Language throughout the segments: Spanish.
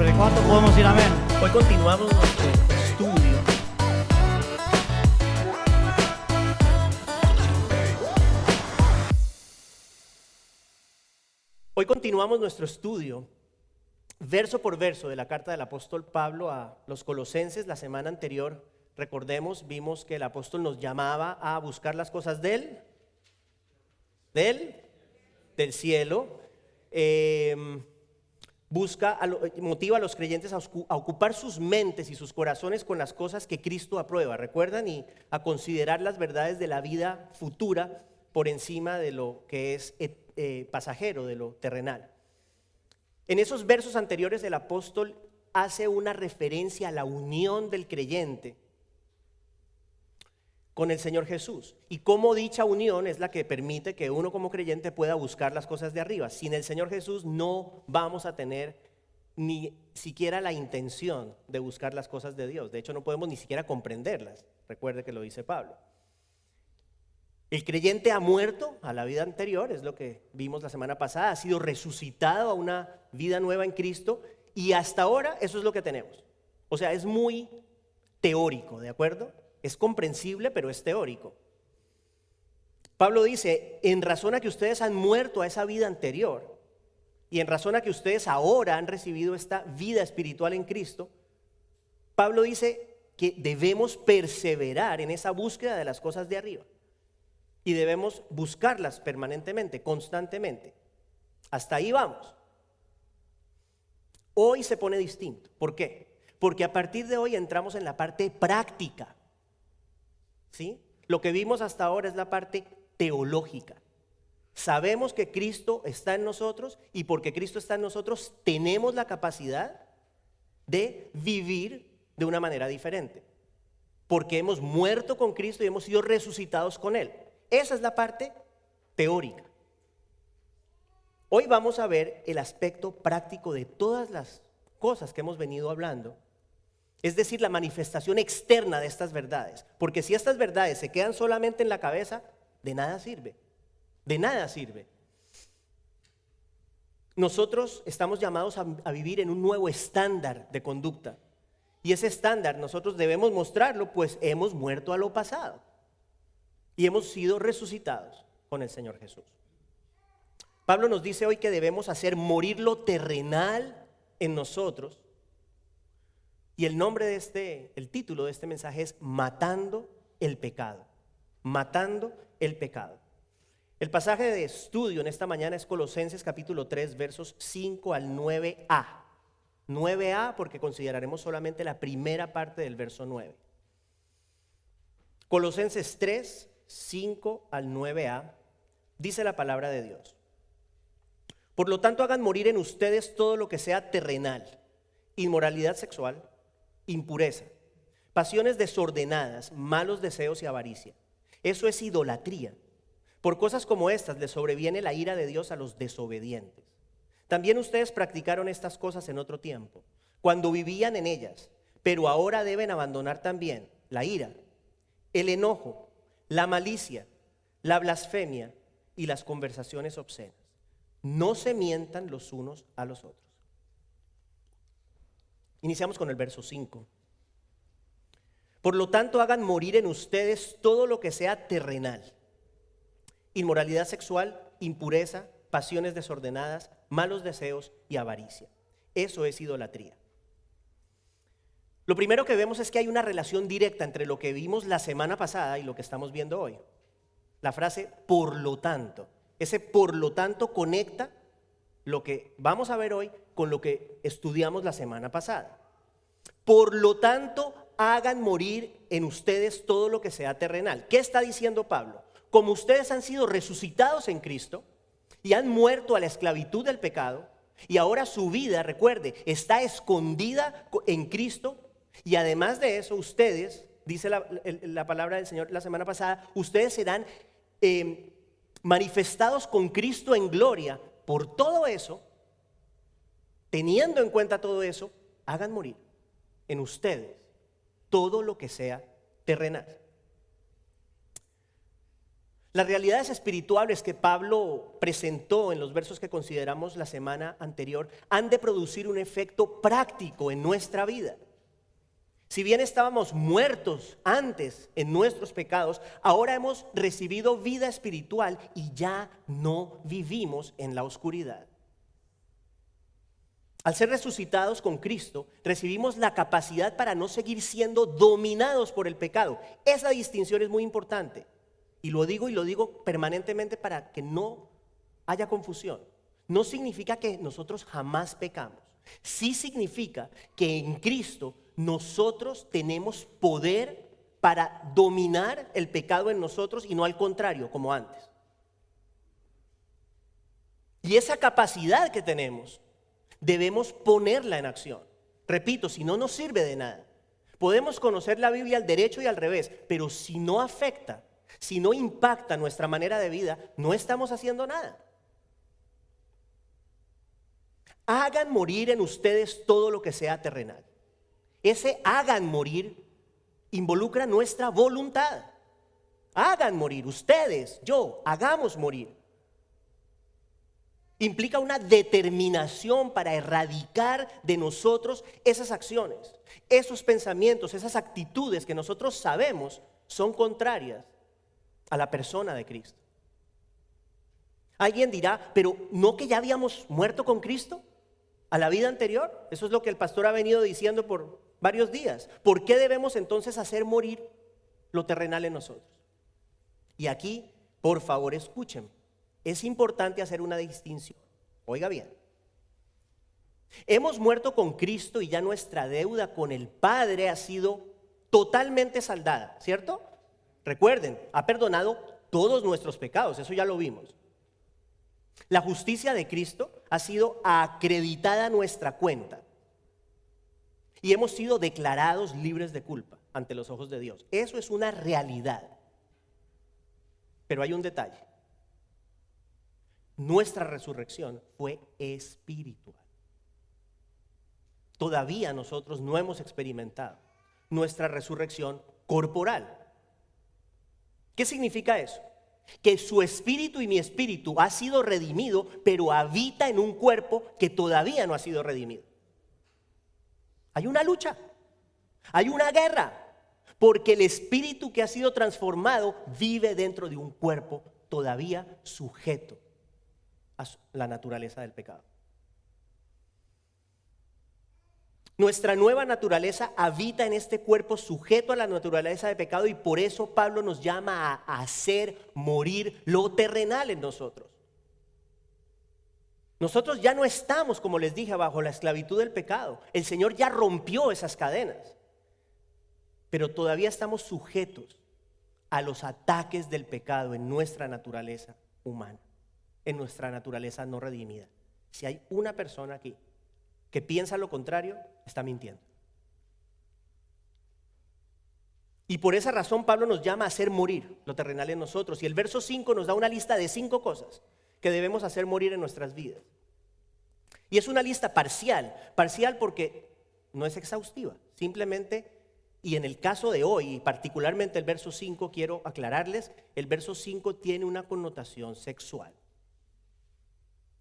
Pero ¿cuánto podemos decir amén? Hoy continuamos nuestro estudio. Hoy continuamos nuestro estudio, verso por verso, de la carta del apóstol Pablo a los Colosenses. La semana anterior, recordemos, vimos que el apóstol nos llamaba a buscar las cosas del cielo. Motiva a los creyentes a ocupar sus mentes y sus corazones con las cosas que Cristo aprueba, ¿recuerdan? Y a considerar las verdades de la vida futura por encima de lo que es pasajero, de lo terrenal. En esos versos anteriores el apóstol hace una referencia a la unión del creyente con el Señor Jesús, y cómo dicha unión es la que permite que uno como creyente pueda buscar las cosas de arriba. Sin el Señor Jesús no vamos a tener ni siquiera la intención de buscar las cosas de Dios. De hecho, no podemos ni siquiera comprenderlas. Recuerde que lo dice Pablo. El creyente ha muerto a la vida anterior, es lo que vimos la semana pasada, ha sido resucitado a una vida nueva en Cristo, y hasta ahora eso es lo que tenemos. O sea, es muy teórico, ¿de acuerdo? Es comprensible, pero es teórico. Pablo dice, en razón a que ustedes han muerto a esa vida anterior y en razón a que ustedes ahora han recibido esta vida espiritual en Cristo, Pablo dice que debemos perseverar en esa búsqueda de las cosas de arriba y debemos buscarlas permanentemente, constantemente. Hasta ahí vamos. Hoy se pone distinto. ¿Por qué? Porque a partir de hoy entramos en la parte práctica. ¿Sí? Lo que vimos hasta ahora es la parte teológica. Sabemos que Cristo está en nosotros, y porque Cristo está en nosotros tenemos la capacidad de vivir de una manera diferente, porque hemos muerto con Cristo y hemos sido resucitados con Él. Esa es la parte teórica. Hoy vamos a ver el aspecto práctico de todas las cosas que hemos venido hablando. Es decir, la manifestación externa de estas verdades. Porque si estas verdades se quedan solamente en la cabeza, de nada sirve. De nada sirve. Nosotros estamos llamados a vivir en un nuevo estándar de conducta. Y ese estándar nosotros debemos mostrarlo, pues hemos muerto a lo pasado. Y hemos sido resucitados con el Señor Jesús. Pablo nos dice hoy que debemos hacer morir lo terrenal en nosotros. Y el título de este mensaje es Matando el pecado. Matando el pecado. El pasaje de estudio en esta mañana es Colosenses capítulo 3, versos 5 al 9a. 9a porque consideraremos solamente la primera parte del verso 9. Colosenses 3, 5 al 9a, dice la palabra de Dios. Por lo tanto, hagan morir en ustedes todo lo que sea terrenal: inmoralidad sexual, impureza, pasiones desordenadas, malos deseos y avaricia. Eso es idolatría. Por cosas como estas les sobreviene la ira de Dios a los desobedientes. También ustedes practicaron estas cosas en otro tiempo, cuando vivían en ellas, pero ahora deben abandonar también la ira, el enojo, la malicia, la blasfemia y las conversaciones obscenas. No se mientan los unos a los otros. Iniciamos con el verso 5. Por lo tanto, hagan morir en ustedes todo lo que sea terrenal: inmoralidad sexual, impureza, pasiones desordenadas, malos deseos y avaricia. Eso es idolatría. Lo primero que vemos es que hay una relación directa entre lo que vimos la semana pasada y lo que estamos viendo hoy. La frase por lo tanto. Ese por lo tanto conecta lo que vamos a ver hoy con lo que estudiamos la semana pasada. Por lo tanto, hagan morir en ustedes todo lo que sea terrenal. ¿Qué está diciendo Pablo? Como ustedes han sido resucitados en Cristo y han muerto a la esclavitud del pecado, y ahora su vida, recuerde, está escondida en Cristo, y además de eso ustedes, dice la palabra del Señor la semana pasada, ustedes serán manifestados con Cristo en gloria. Por todo eso, teniendo en cuenta todo eso, hagan morir en ustedes todo lo que sea terrenal. Las realidades espirituales que Pablo presentó en los versos que consideramos la semana anterior han de producir un efecto práctico en nuestra vida. Si bien estábamos muertos antes en nuestros pecados, ahora hemos recibido vida espiritual y ya no vivimos en la oscuridad. Al ser resucitados con Cristo, recibimos la capacidad para no seguir siendo dominados por el pecado. Esa distinción es muy importante. Y lo digo permanentemente para que no haya confusión. No significa que nosotros jamás pecamos. Sí significa que en Cristo nosotros tenemos poder para dominar el pecado en nosotros y no al contrario, como antes. Y esa capacidad que tenemos, debemos ponerla en acción. Repito, si no nos sirve de nada. Podemos conocer la Biblia al derecho y al revés, pero si no afecta, si no impacta nuestra manera de vida, no estamos haciendo nada. Hagan morir en ustedes todo lo que sea terrenal. Ese hagan morir involucra nuestra voluntad. Hagan morir, ustedes, yo, hagamos morir. Implica una determinación para erradicar de nosotros esas acciones, esos pensamientos, esas actitudes que nosotros sabemos son contrarias a la persona de Cristo. Alguien dirá, pero ¿no que ya habíamos muerto con Cristo a la vida anterior? Eso es lo que el pastor ha venido diciendo por varios días. ¿Por qué debemos entonces hacer morir lo terrenal en nosotros? Y aquí, por favor, escuchen. Es importante hacer una distinción. Oiga bien. Hemos muerto con Cristo y ya nuestra deuda con el Padre ha sido totalmente saldada, ¿cierto? Recuerden, ha perdonado todos nuestros pecados, eso ya lo vimos. La justicia de Cristo ha sido acreditada a nuestra cuenta y hemos sido declarados libres de culpa ante los ojos de Dios. Eso es una realidad. Pero hay un detalle. Nuestra resurrección fue espiritual. Todavía nosotros no hemos experimentado nuestra resurrección corporal. ¿Qué significa eso? Que su espíritu y mi espíritu ha sido redimido, pero habita en un cuerpo que todavía no ha sido redimido. Hay una lucha, hay una guerra, porque el espíritu que ha sido transformado vive dentro de un cuerpo todavía sujeto a la naturaleza del pecado. Nuestra nueva naturaleza habita en este cuerpo sujeto a la naturaleza de pecado y por eso Pablo nos llama a hacer morir lo terrenal en nosotros. Nosotros ya no estamos, como les dije, bajo la esclavitud del pecado. El Señor ya rompió esas cadenas, pero todavía estamos sujetos a los ataques del pecado en nuestra naturaleza humana, en nuestra naturaleza no redimida. Si hay una persona aquí que piensa lo contrario, está mintiendo. Y por esa razón Pablo nos llama a hacer morir lo terrenal en nosotros. Y el verso 5 nos da una lista de 5 cosas que debemos hacer morir en nuestras vidas. Y es una lista parcial porque no es exhaustiva. Simplemente, y en el caso de hoy, particularmente el verso 5, quiero aclararles, el verso 5 tiene una connotación sexual.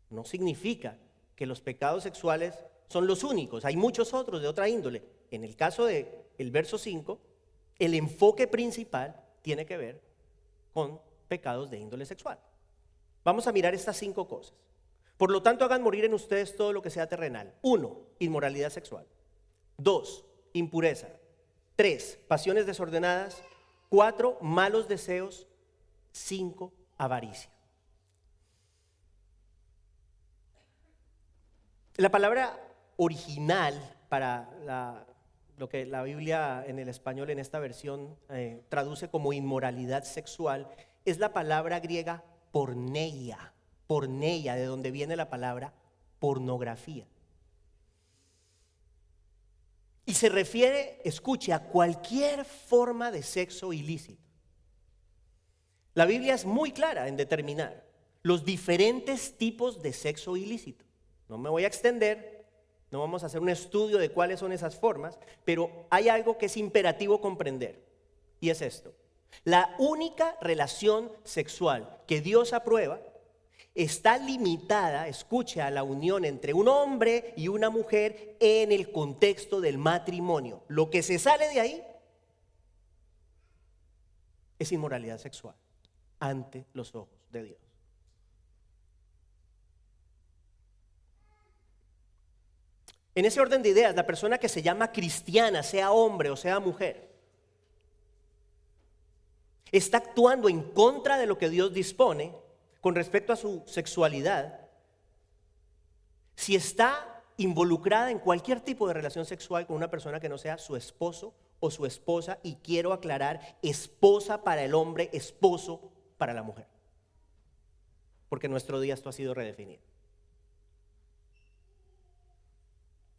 No significa que los pecados sexuales son los únicos, hay muchos otros de otra índole. En el caso del verso 5, el enfoque principal tiene que ver con pecados de índole sexual. Vamos a mirar estas 5 cosas. Por lo tanto, hagan morir en ustedes todo lo que sea terrenal. 1, inmoralidad sexual. 2, impureza. 3, pasiones desordenadas. 4, malos deseos. 5, avaricia. La palabra original para lo que la Biblia en el español en esta versión traduce como inmoralidad sexual es la palabra griega porneia, de donde viene la palabra pornografía. Y se refiere, escuche, a cualquier forma de sexo ilícito. La Biblia es muy clara en determinar los diferentes tipos de sexo ilícito. No me voy a extender, no vamos a hacer un estudio de cuáles son esas formas, pero hay algo que es imperativo comprender, y es esto. La única relación sexual que Dios aprueba está limitada, escuche, a la unión entre un hombre y una mujer en el contexto del matrimonio. Lo que se sale de ahí es inmoralidad sexual ante los ojos de Dios. En ese orden de ideas, la persona que se llama cristiana, sea hombre o sea mujer, está actuando en contra de lo que Dios dispone con respecto a su sexualidad si está involucrada en cualquier tipo de relación sexual con una persona que no sea su esposo o su esposa, y quiero aclarar, esposa para el hombre, esposo para la mujer, porque en nuestro día esto ha sido redefinido.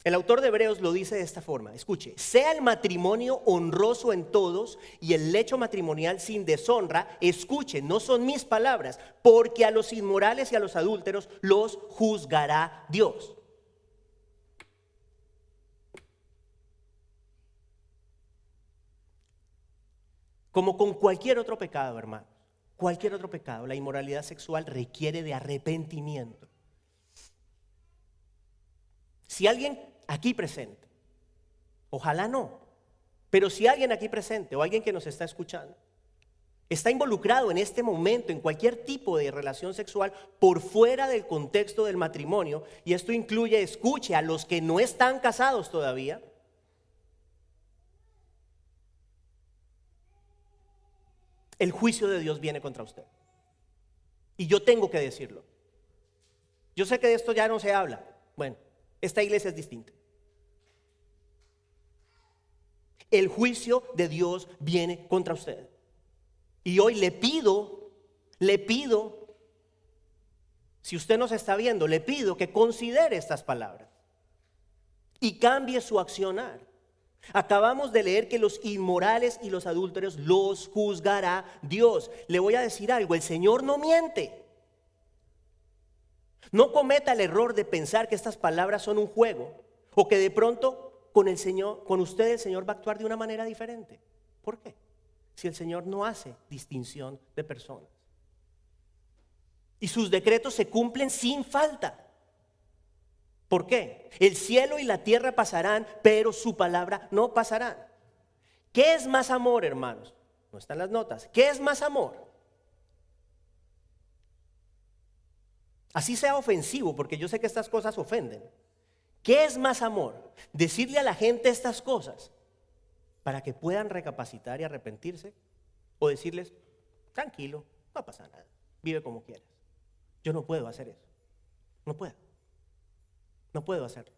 El autor de Hebreos lo dice de esta forma, escuche: sea el matrimonio honroso en todos y el lecho matrimonial sin deshonra. Escuche, no son mis palabras, porque a los inmorales y a los adúlteros los juzgará Dios. Como con cualquier otro pecado, hermanos, cualquier otro pecado, la inmoralidad sexual requiere de arrepentimiento. Si alguien aquí presente, ojalá no, pero si alguien aquí presente o alguien que nos está escuchando está involucrado en este momento en cualquier tipo de relación sexual por fuera del contexto del matrimonio, y esto incluye, escuche, a los que no están casados todavía, el juicio de Dios viene contra usted. Y yo tengo que decirlo. Yo sé que de esto ya no se habla. Bueno, esta iglesia es distinta. El juicio de Dios viene contra usted. Y hoy le pido, si usted nos está viendo, le pido que considere estas palabras y cambie su accionar. Acabamos de leer que los inmorales y los adúlteros los juzgará Dios. Le voy a decir algo: el Señor no miente. No cometa el error de pensar que estas palabras son un juego, o que de pronto con usted el Señor va a actuar de una manera diferente. ¿Por qué? Si el Señor no hace distinción de personas y sus decretos se cumplen sin falta. ¿Por qué? El cielo y la tierra pasarán, pero su palabra no pasará. ¿Qué es más amor, hermanos? No están las notas. ¿Qué es más amor? Así sea ofensivo, porque yo sé que estas cosas ofenden. ¿Qué es más amor? ¿Decirle a la gente estas cosas para que puedan recapacitar y arrepentirse? ¿O decirles, tranquilo, no pasa nada, vive como quieras? Yo no puedo hacer eso. No puedo hacerlo.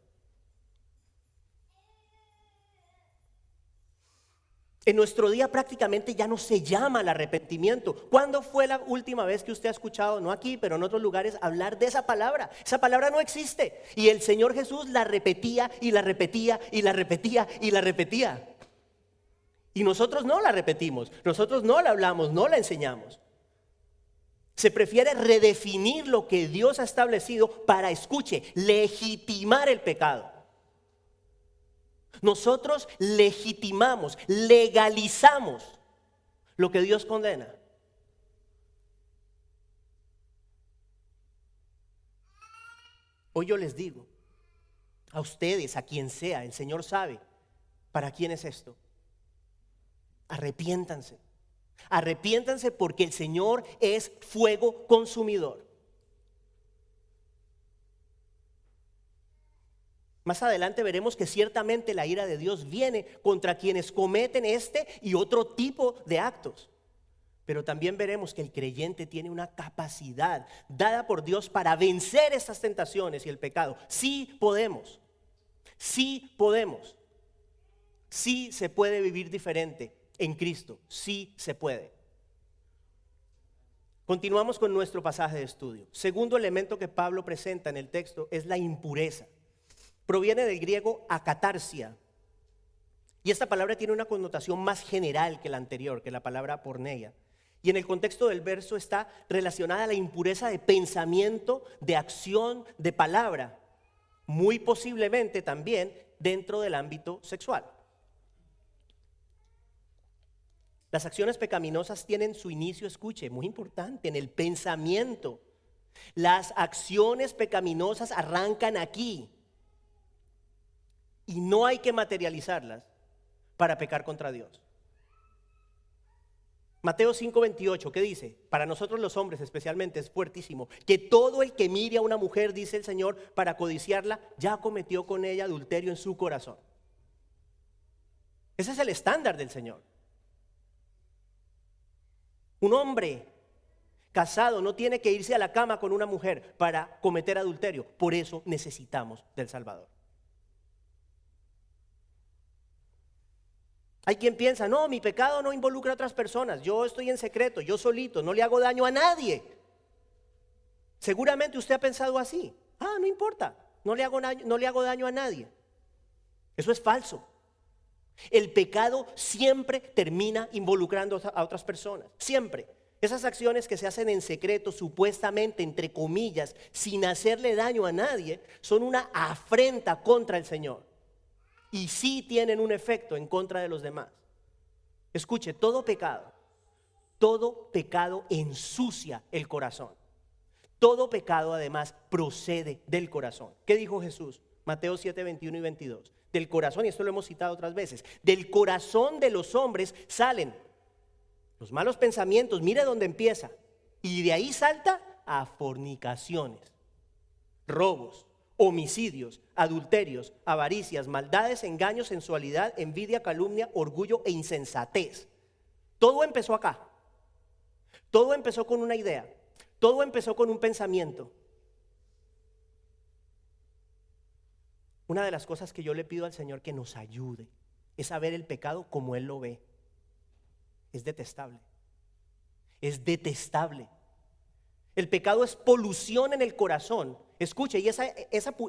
En nuestro día prácticamente ya no se llama al arrepentimiento. ¿Cuándo fue la última vez que usted ha escuchado, no aquí, pero en otros lugares, hablar de esa palabra? Esa palabra no existe. Y el Señor Jesús la repetía y la repetía y la repetía y la repetía. Y nosotros no la repetimos, nosotros no la hablamos, no la enseñamos. Se prefiere redefinir lo que Dios ha establecido para, escuche, legitimar el pecado. Nosotros legitimamos, legalizamos lo que Dios condena. Hoy yo les digo, a ustedes, a quien sea, el Señor sabe para quién es esto. Arrepiéntanse. Arrepiéntanse, porque el Señor es fuego consumidor. Más adelante veremos que ciertamente la ira de Dios viene contra quienes cometen este y otro tipo de actos. Pero también veremos que el creyente tiene una capacidad dada por Dios para vencer estas tentaciones y el pecado. Sí podemos. Sí podemos. Sí se puede vivir diferente en Cristo. Sí se puede. Continuamos con nuestro pasaje de estudio. Segundo elemento que Pablo presenta en el texto es la impureza. Proviene del griego akatarsia, y esta palabra tiene una connotación más general que la anterior, que la palabra porneia. Y en el contexto del verso está relacionada a la impureza de pensamiento, de acción, de palabra, muy posiblemente también dentro del ámbito sexual. Las acciones pecaminosas tienen su inicio, escuche, muy importante, en el pensamiento. Las acciones pecaminosas arrancan aquí y no hay que materializarlas para pecar contra Dios. Mateo 5:28, ¿qué dice? Para nosotros los hombres especialmente es fuertísimo. Que todo el que mire a una mujer, dice el Señor, para codiciarla, ya cometió con ella adulterio en su corazón. Ese es el estándar del Señor. Un hombre casado no tiene que irse a la cama con una mujer para cometer adulterio. Por eso necesitamos del Salvador. Hay quien piensa, no, mi pecado no involucra a otras personas. Yo estoy en secreto, yo solito, no le hago daño a nadie. Seguramente usted ha pensado así. No importa, no le hago daño a nadie. Eso es falso. El pecado siempre termina involucrando a otras personas, siempre. Esas acciones que se hacen en secreto, supuestamente, entre comillas, sin hacerle daño a nadie, son una afrenta contra el Señor. Y sí tienen un efecto en contra de los demás. Escuche, todo pecado ensucia el corazón. Todo pecado además procede del corazón. ¿Qué dijo Jesús? Mateo 7, 21 y 22. Del corazón, y esto lo hemos citado otras veces, del corazón de los hombres salen los malos pensamientos, mire dónde empieza. Y de ahí salta a fornicaciones, robos, homicidios, adulterios, avaricias, maldades, engaños, sensualidad, envidia, calumnia, orgullo e insensatez. Todo empezó acá. Todo empezó con una idea. Todo empezó con un pensamiento. Una de las cosas que yo le pido al Señor que nos ayude es a ver el pecado como Él lo ve. Es detestable. Es detestable. El pecado es polución en el corazón. Escuche, y esa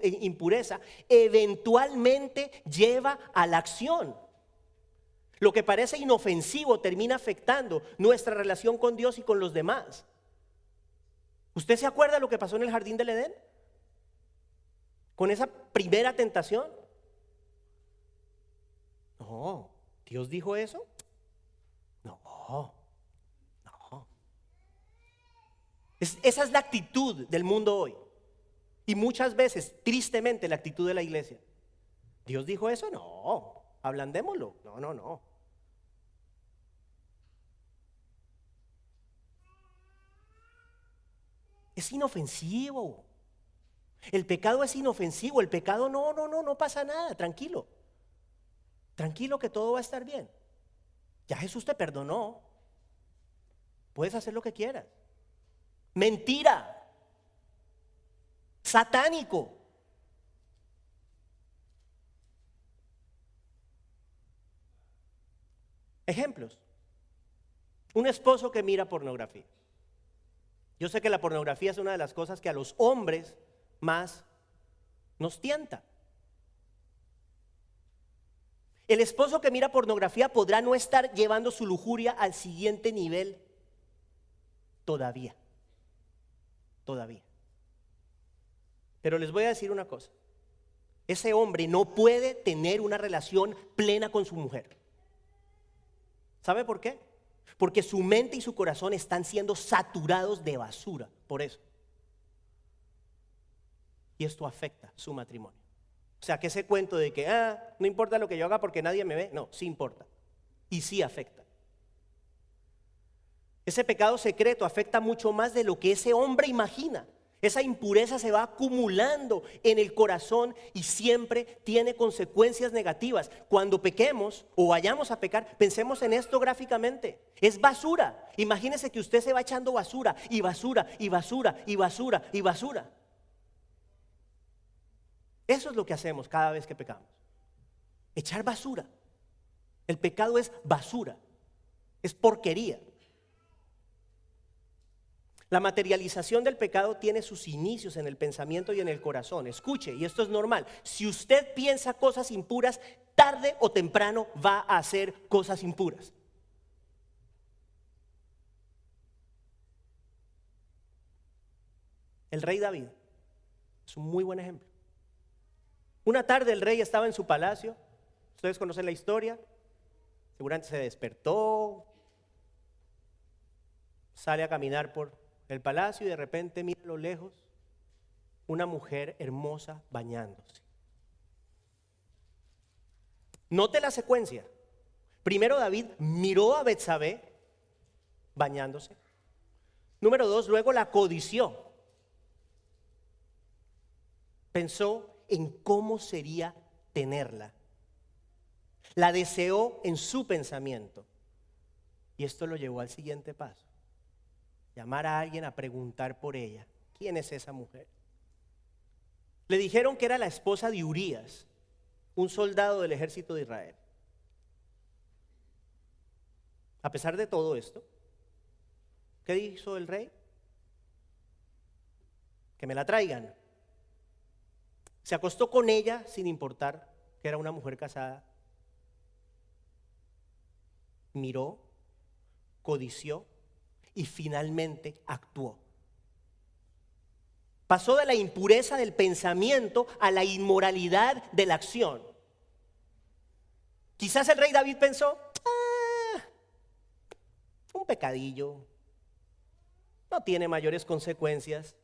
impureza eventualmente lleva a la acción. Lo que parece inofensivo termina afectando nuestra relación con Dios y con los demás. ¿Usted se acuerda de lo que pasó en el jardín del Edén? Con esa primera tentación. No, ¿Dios dijo eso? No. Esa es la actitud del mundo hoy. Y muchas veces, tristemente, la actitud de la iglesia. ¿Dios dijo eso? No, ablandémoslo. No. Es inofensivo. El pecado es inofensivo. El pecado no pasa nada. Tranquilo. Tranquilo que todo va a estar bien. Ya Jesús te perdonó. Puedes hacer lo que quieras. Mentira. Satánico. Ejemplos. Un esposo que mira pornografía. Yo sé que la pornografía es una de las cosas que a los hombres más nos tienta. El esposo que mira pornografía podrá no estar llevando su lujuria al siguiente nivel todavía. Pero les voy a decir una cosa. Ese hombre no puede tener una relación plena con su mujer. ¿Sabe por qué? Porque su mente y su corazón están siendo saturados de basura. Por eso. Y esto afecta su matrimonio. O sea, que ese cuento de que no importa lo que yo haga porque nadie me ve. No, sí importa. Y sí afecta. Ese pecado secreto afecta mucho más de lo que ese hombre imagina. Esa impureza se va acumulando en el corazón y siempre tiene consecuencias negativas. Cuando pequemos o vayamos a pecar, pensemos en esto gráficamente. Es basura. Imagínese que usted se va echando basura y basura y basura y basura y basura. Eso es lo que hacemos cada vez que pecamos. Echar basura. El pecado es basura. Es porquería. La materialización del pecado tiene sus inicios en el pensamiento y en el corazón. Escuche, y esto es normal. Si usted piensa cosas impuras, tarde o temprano va a hacer cosas impuras. El rey David es un muy buen ejemplo. Una tarde el rey estaba en su palacio. Ustedes conocen la historia. Seguramente se despertó, sale a caminar por el palacio y de repente mira a lo lejos una mujer hermosa bañándose. Note la secuencia. Primero David miró a Betsabé bañándose. Número 2, luego la codició. Pensó en cómo sería tenerla. La deseó en su pensamiento. Y esto lo llevó al siguiente paso. Llamar a alguien a preguntar por ella. ¿Quién es esa mujer? Le dijeron que era la esposa de Urías, un soldado del ejército de Israel. A pesar de todo esto, ¿qué hizo el rey? Que me la traigan. Se acostó con ella sin importar que era una mujer casada. Miró, codició y finalmente actuó. Pasó de la impureza del pensamiento a la inmoralidad de la acción. Quizás el rey David pensó, un pecadillo, no tiene mayores consecuencias.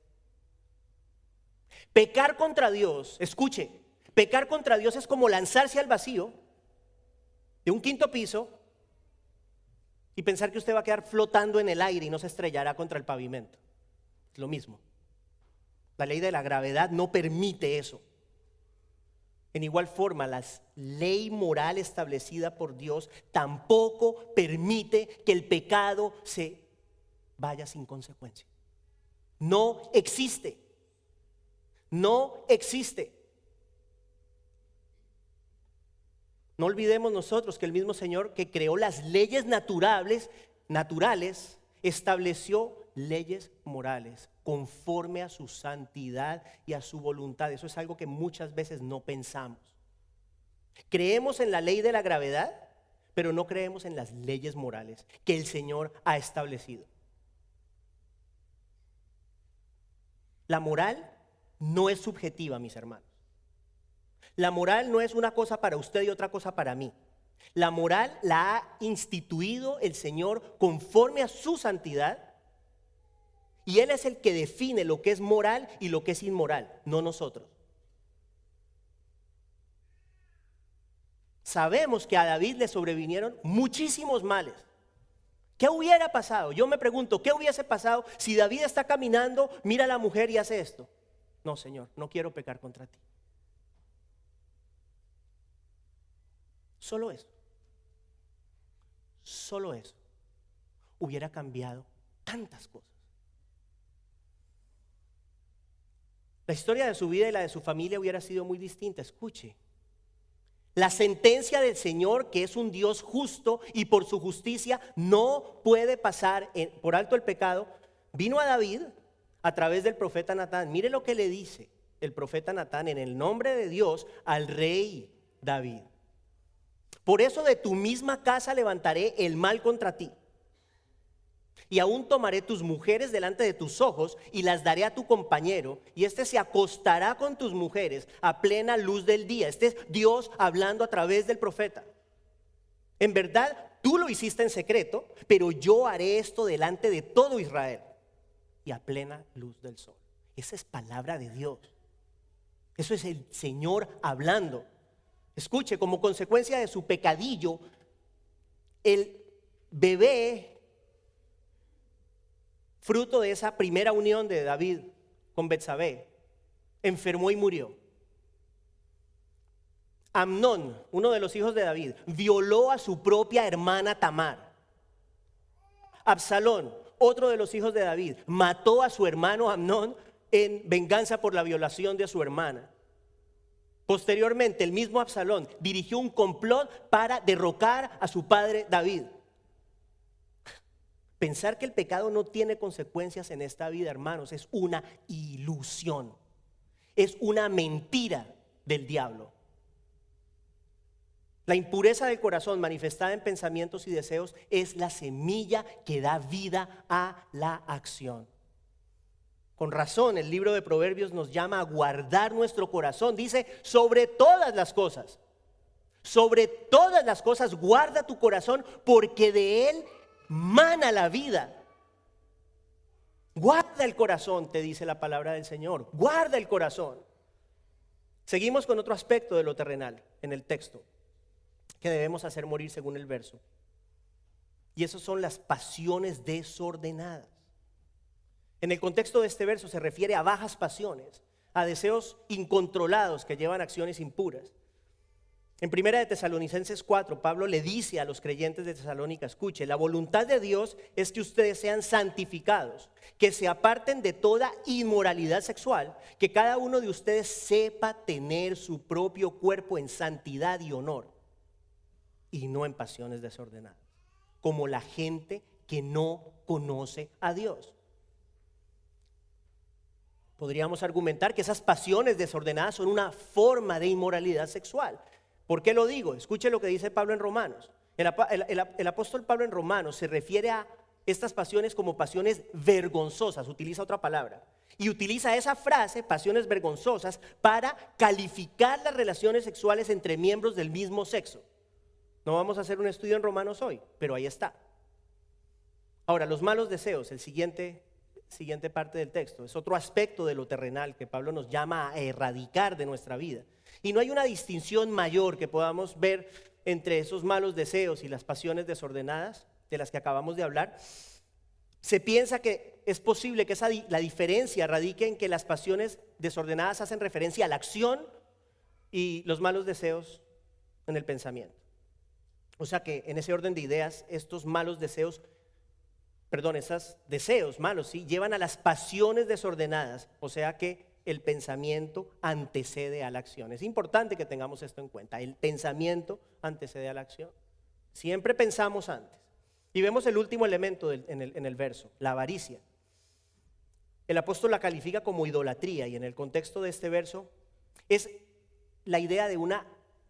Pecar contra Dios, escuche, pecar contra Dios es como lanzarse al vacío de un quinto piso y pensar que usted va a quedar flotando en el aire y no se estrellará contra el pavimento. Es lo mismo. La ley de la gravedad no permite eso. En igual forma, la ley moral establecida por Dios tampoco permite que el pecado se vaya sin consecuencia. No existe. No existe. No olvidemos nosotros que el mismo Señor que creó las leyes naturales, estableció leyes morales conforme a su santidad y a su voluntad. Eso es algo que muchas veces no pensamos. Creemos en la ley de la gravedad, pero no creemos en las leyes morales que el Señor ha establecido. La moral no es subjetiva, mis hermanos. La moral no es una cosa para usted y otra cosa para mí. La moral la ha instituido el Señor conforme a su santidad. Y Él es el que define lo que es moral y lo que es inmoral, no nosotros. Sabemos que a David le sobrevinieron muchísimos males. ¿Qué hubiera pasado? Yo me pregunto, ¿qué hubiese pasado si David está caminando, mira a la mujer y hace esto? No, Señor, no quiero pecar contra ti. Solo eso. Solo eso hubiera cambiado tantas cosas. La historia de su vida y la de su familia hubiera sido muy distinta. Escuche. La sentencia del Señor, que es un Dios justo y por su justicia no puede pasar por alto el pecado, vino a David a través del profeta Natán. Mire lo que le dice el profeta Natán en el nombre de Dios al rey David. Por eso de tu misma casa levantaré el mal contra ti. Y aún tomaré tus mujeres delante de tus ojos y las daré a tu compañero, y éste se acostará con tus mujeres a plena luz del día. Este es Dios hablando a través del profeta. En verdad, tú lo hiciste en secreto, pero yo haré esto delante de todo Israel y a plena luz del sol. Esa es palabra de Dios. Eso es el Señor hablando. Escuche, como consecuencia de su pecadillo, el bebé, fruto de esa primera unión de David con Betsabé, enfermó y murió. Amnón, uno de los hijos de David, violó a su propia hermana Tamar. Absalón, otro de los hijos de David, mató a su hermano Amnón en venganza por la violación de su hermana. Posteriormente, el mismo Absalón dirigió un complot para derrocar a su padre David. Pensar que el pecado no tiene consecuencias en esta vida, hermanos, es una ilusión. Es una mentira del diablo. La impureza del corazón manifestada en pensamientos y deseos es la semilla que da vida a la acción. Con razón, el libro de Proverbios nos llama a guardar nuestro corazón. Dice, sobre todas las cosas guarda tu corazón, porque de él mana la vida. Guarda el corazón, te dice la palabra del Señor. Guarda el corazón. Seguimos con otro aspecto de lo terrenal en el texto que debemos hacer morir según el verso. Y esas son las pasiones desordenadas. En el contexto de este verso se refiere a bajas pasiones, a deseos incontrolados que llevan a acciones impuras. En 1 de Tesalonicenses 4, Pablo le dice a los creyentes de Tesalónica: escuche, la voluntad de Dios es que ustedes sean santificados, que se aparten de toda inmoralidad sexual, que cada uno de ustedes sepa tener su propio cuerpo en santidad y honor, y no en pasiones desordenadas, como la gente que no conoce a Dios. Podríamos argumentar que esas pasiones desordenadas son una forma de inmoralidad sexual. ¿Por qué lo digo? Escuche lo que dice Pablo en Romanos. El apóstol Pablo en Romanos se refiere a estas pasiones como pasiones vergonzosas, utiliza otra palabra. Y utiliza esa frase, pasiones vergonzosas, para calificar las relaciones sexuales entre miembros del mismo sexo. No vamos a hacer un estudio en Romanos hoy, pero ahí está. Ahora, los malos deseos, el siguiente parte del texto, es otro aspecto de lo terrenal que Pablo nos llama a erradicar de nuestra vida. Y no hay una distinción mayor que podamos ver entre esos malos deseos y las pasiones desordenadas de las que acabamos de hablar. Se piensa que es posible que la diferencia radique en que las pasiones desordenadas hacen referencia a la acción y los malos deseos en el pensamiento. O sea que en ese orden de ideas, esos deseos malos, ¿sí?, llevan a las pasiones desordenadas, o sea que el pensamiento antecede a la acción. Es importante que tengamos esto en cuenta. El pensamiento antecede a la acción. Siempre pensamos antes. Y vemos el último elemento en el verso, la avaricia. El apóstol la califica como idolatría, y en el contexto de este verso es la idea de un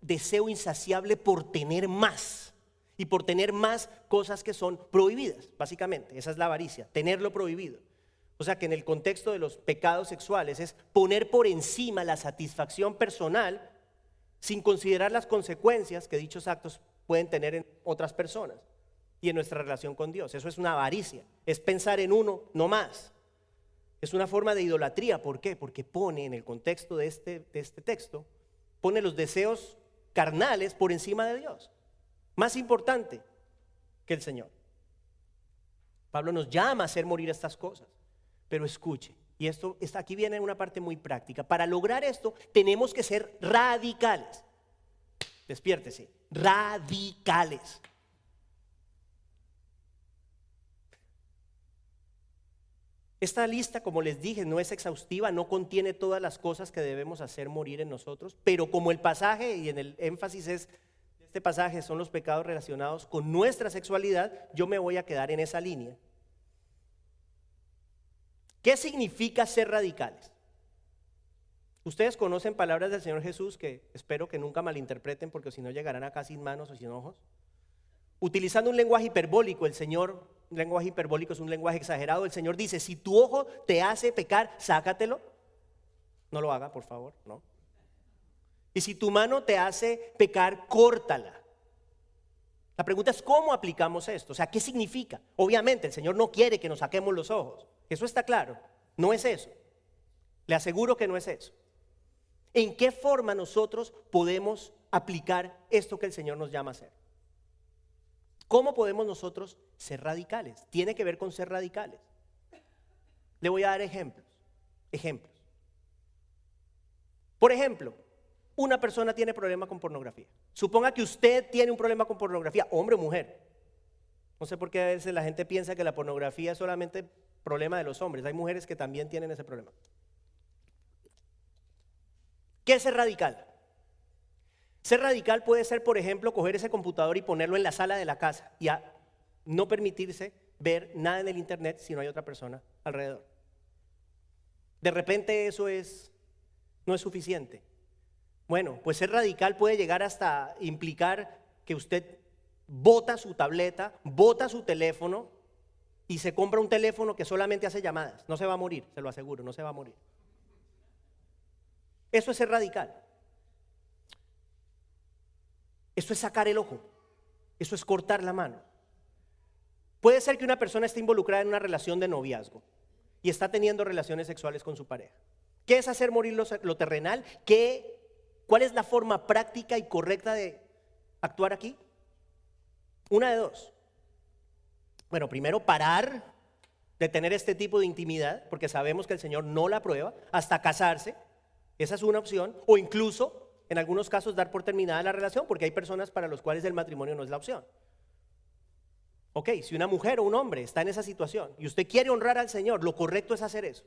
deseo insaciable por tener más, y por tener más cosas que son prohibidas, básicamente. Esa es la avaricia, tenerlo prohibido. O sea que en el contexto de los pecados sexuales es poner por encima la satisfacción personal sin considerar las consecuencias que dichos actos pueden tener en otras personas y en nuestra relación con Dios. Eso es una avaricia, es pensar en uno, no más. Es una forma de idolatría. ¿Por qué? Porque pone en el contexto de este texto, pone los deseos carnales por encima de Dios, más importante que el Señor. Pablo nos llama a hacer morir estas cosas. Pero escuche, y aquí viene una parte muy práctica. Para lograr esto tenemos que ser radicales. Despiértese, radicales. Esta lista, como les dije, no es exhaustiva, no contiene todas las cosas que debemos hacer morir en nosotros, pero como el pasaje y en el énfasis de este pasaje son los pecados relacionados con nuestra sexualidad, yo me voy a quedar en esa línea. ¿Qué significa ser radicales? Ustedes conocen palabras del Señor Jesús que espero que nunca malinterpreten, porque si no llegarán acá sin manos o sin ojos. Utilizando un lenguaje hiperbólico, un lenguaje hiperbólico es un lenguaje exagerado. El Señor dice: si tu ojo te hace pecar, sácatelo. No lo haga, por favor, no. Y si tu mano te hace pecar, córtala. La pregunta es: ¿cómo aplicamos esto? O sea, ¿qué significa? Obviamente el Señor no quiere que nos saquemos los ojos. Eso está claro, no es eso. Le aseguro que no es eso. ¿En qué forma nosotros podemos aplicar esto que el Señor nos llama a hacer? ¿Cómo podemos nosotros ser radicales? Tiene que ver con ser radicales. Le voy a dar ejemplos. Por ejemplo, una persona tiene problema con pornografía. Suponga que usted tiene un problema con pornografía, hombre o mujer. No sé por qué a veces la gente piensa que la pornografía es solamente problema de los hombres. Hay mujeres que también tienen ese problema. ¿Qué es ser radical? Ser radical puede ser, por ejemplo, coger ese computador y ponerlo en la sala de la casa y no permitirse ver nada en el internet si no hay otra persona alrededor. De repente eso no es suficiente. Bueno, pues ser radical puede llegar hasta implicar que usted bota su tableta, bota su teléfono y se compra un teléfono que solamente hace llamadas. No se va a morir, se lo aseguro, no se va a morir. Eso es ser radical. Eso es sacar el ojo. Eso es cortar la mano. Puede ser que una persona esté involucrada en una relación de noviazgo y está teniendo relaciones sexuales con su pareja. ¿Qué es hacer morir lo terrenal? ¿Cuál es la forma práctica y correcta de actuar aquí? Una de dos. Bueno, primero parar de tener este tipo de intimidad, porque sabemos que el Señor no la aprueba, hasta casarse. Esa es una opción. O incluso, en algunos casos, dar por terminada la relación, porque hay personas para las cuales el matrimonio no es la opción. Ok, si una mujer o un hombre está en esa situación y usted quiere honrar al Señor, lo correcto es hacer eso.